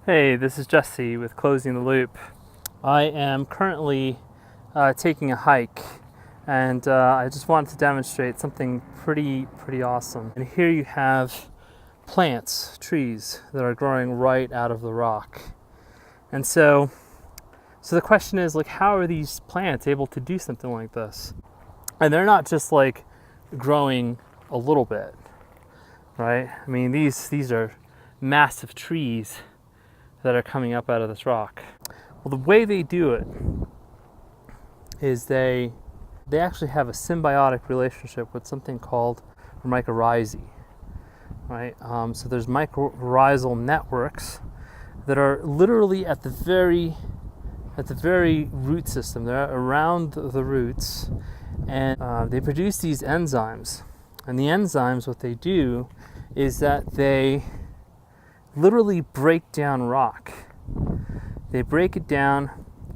Hey, this is Jesse with Closing the Loop. I am currently taking a hike, and I just wanted to demonstrate something pretty awesome. And here you have plants, trees that are growing right out of the rock. And so the question is, like, how are these plants able to do something like this? And they're not just like growing a little bit, right? I mean, these are massive trees that are coming up out of this rock. Well, the way they do it is they actually have a symbiotic relationship with something called mycorrhizae, right? So there's mycorrhizal networks that are literally at the very root system. They're around the roots, and they produce these enzymes. And the enzymes, what they do is that they literally break down rock. They break it down,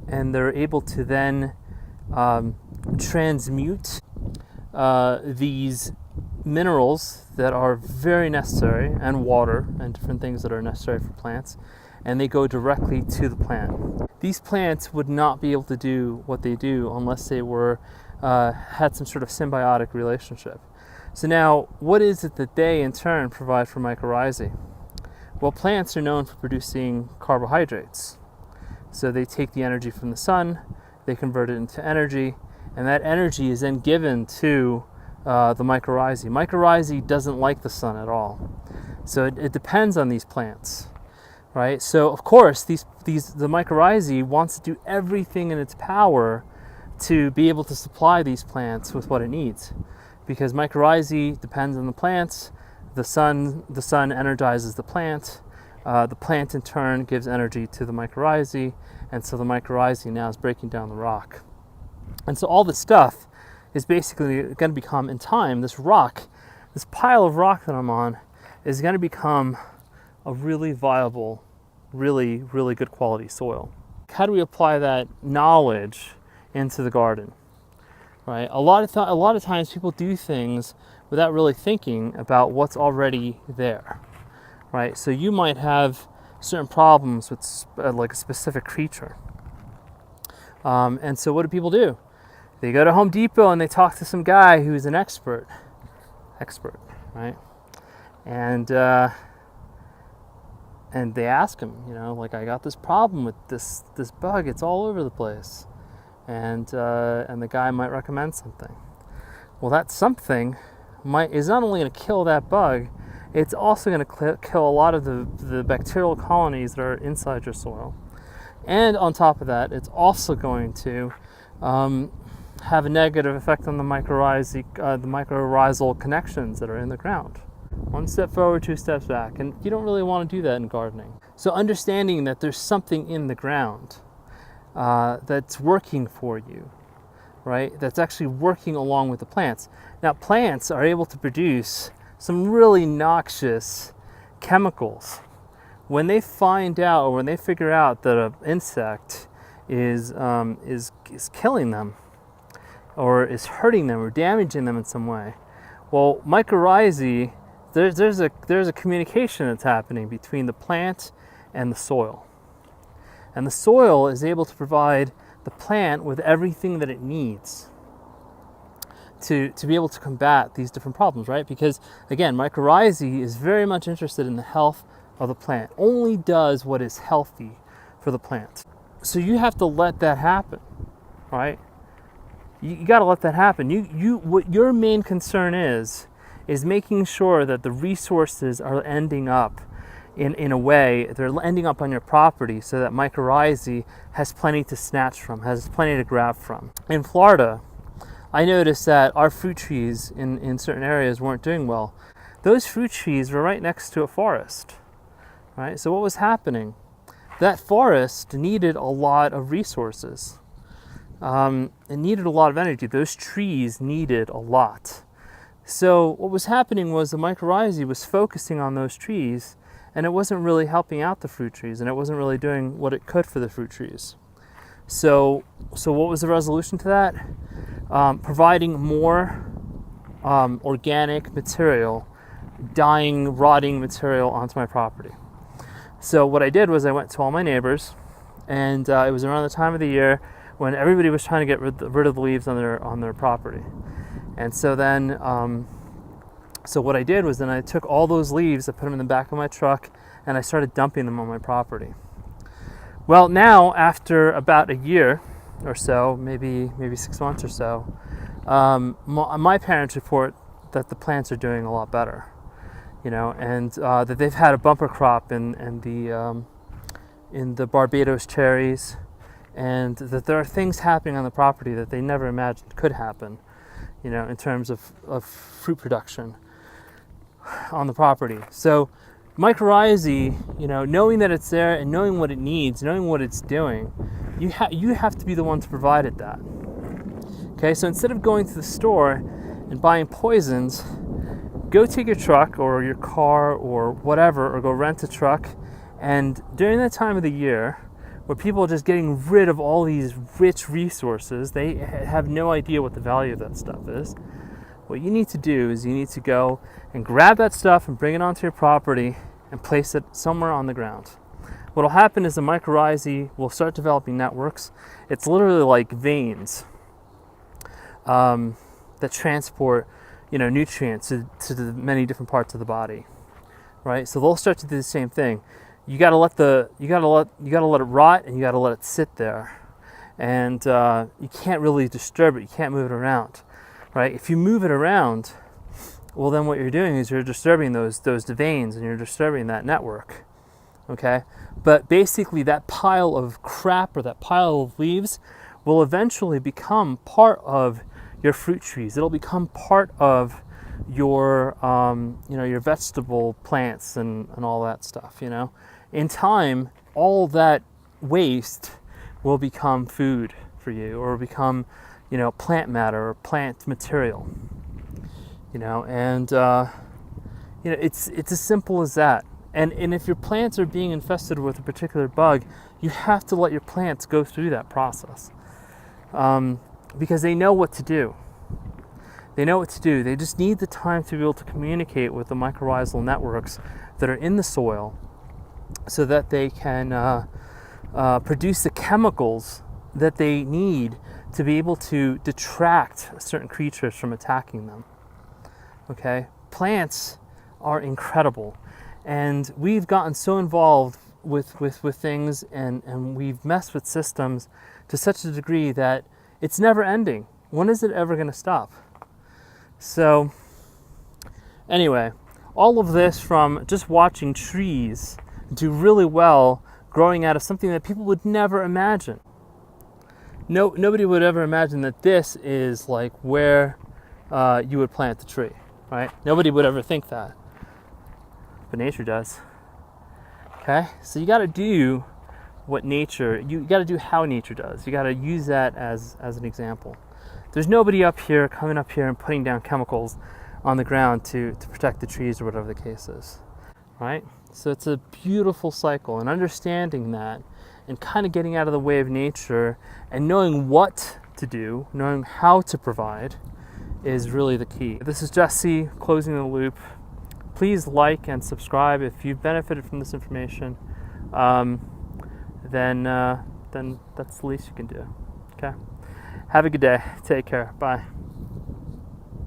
and they're able to then transmute these minerals that are very necessary, and water and different things that are necessary for plants, and they go directly to the plant. These plants would not be able to do what they do unless they were had some sort of symbiotic relationship. So now, what is it that they in turn provide for mycorrhizae? Well, plants are known for producing carbohydrates. So they take the energy from the sun, they convert it into energy, and that energy is then given to the mycorrhizae. Mycorrhizae doesn't like the sun at all. So it depends on these plants, right? So of course, the mycorrhizae wants to do everything in its power to be able to supply these plants with what it needs. Because mycorrhizae depends on the plants. The sun energizes the plant in turn gives energy to the mycorrhizae, and so the mycorrhizae now is breaking down the rock. And so all this stuff is basically going to become, in time, this pile of rock that I'm on is going to become a really viable, really good quality soil. How do we apply that knowledge into the garden? Right? A lot of times people do things without really thinking about what's already there, right? So you might have certain problems with like a specific creature. And so what do people do? They go to Home Depot and they talk to some guy who's an expert, right? And they ask him, like, I got this problem with this bug, it's all over the place. And the guy might recommend something. Well, that something is not only going to kill that bug, it's also going to kill a lot of the bacterial colonies that are inside your soil. And on top of that, it's also going to have a negative effect on the mycorrhizal connections that are in the ground. One step forward, two steps back, and you don't really want to do that in gardening. So understanding that there's something in the ground that's working for you, right? That's actually working along with the plants. Now, plants are able to produce some really noxious chemicals. When they find out, or when they figure out that an insect is killing them, or is hurting them, or damaging them in some way, well, mycorrhizae, there's a communication that's happening between the plant and the soil. And the soil is able to provide the plant with everything that it needs to be able to combat these different problems, right? Because, again, mycorrhizae is very much interested in the health of the plant, only does what is healthy for the plant. So you have to let that happen, right? You got to let that happen. What your main concern is making sure that the resources are ending up in a way, they're ending up on your property so that mycorrhizae has plenty to snatch from, has plenty to grab from. In Florida, I noticed that our fruit trees in certain areas weren't doing well. Those fruit trees were right next to a forest, right? So what was happening? That forest needed a lot of resources. It needed a lot of energy. Those trees needed a lot. So what was happening was the mycorrhizae was focusing on those trees, and it wasn't really helping out the fruit trees, and it wasn't really doing what it could for the fruit trees. So what was the resolution to that? Providing more organic material, dying, rotting material onto my property. So what I did was I went to all my neighbors, and it was around the time of the year when everybody was trying to get rid of the leaves on their property. And so then, so what I did was then I took all those leaves, I put them in the back of my truck, and I started dumping them on my property. Well, now after about a year or so, maybe 6 months or so, my parents report that the plants are doing a lot better, and that they've had a bumper crop in the Barbados cherries, and that there are things happening on the property that they never imagined could happen, in terms of fruit production on the property. So mycorrhizae, knowing that it's there and knowing what it needs, knowing what it's doing, you have to be the one to provide it that. Okay, so instead of going to the store and buying poisons, go take your truck or your car or whatever, or go rent a truck, and during that time of the year where people are just getting rid of all these rich resources, they have no idea what the value of that stuff is. What you need to do is you need to go and grab that stuff and bring it onto your property and place it somewhere on the ground. What will happen is the mycorrhizae will start developing networks. It's literally like veins that transport, nutrients to the many different parts of the body, right? So they'll start to do the same thing. You gotta let it rot, and you gotta let it sit there, and you can't really disturb it. You can't move it around, right? If you move it around, well, then what you're doing is you're disturbing those veins, and you're disturbing that network. Okay, but basically that pile of crap or that pile of leaves will eventually become part of your fruit trees. It'll become part of your your vegetable plants and all that stuff. In time, all that waste will become food for you, or become plant matter or plant material. And it's as simple as that. And if your plants are being infested with a particular bug, you have to let your plants go through that process, because they know what to do. They know what to do. They just need the time to be able to communicate with the mycorrhizal networks that are in the soil, so that they can produce the chemicals that they need to be able to detract certain creatures from attacking them. Okay? Plants are incredible. And we've gotten so involved with things, and we've messed with systems to such a degree that it's never ending. When is it ever going to stop? So anyway, all of this from just watching trees do really well growing out of something that people would never imagine. Nobody would ever imagine that this is like where you would plant the tree, right? Nobody would ever think that. But nature does. Okay? So you got to do what nature, you got to do how nature does. You got to use that as an example. There's nobody up here coming up here and putting down chemicals on the ground to protect the trees or whatever the case is. Right? So it's a beautiful cycle, and understanding that and kind of getting out of the way of nature and knowing what to do, knowing how to provide, is really the key. This is Jesse, closing the loop. Please like and subscribe if you've benefited from this information. Then that's the least you can do. Okay? Have a good day. Take care. Bye.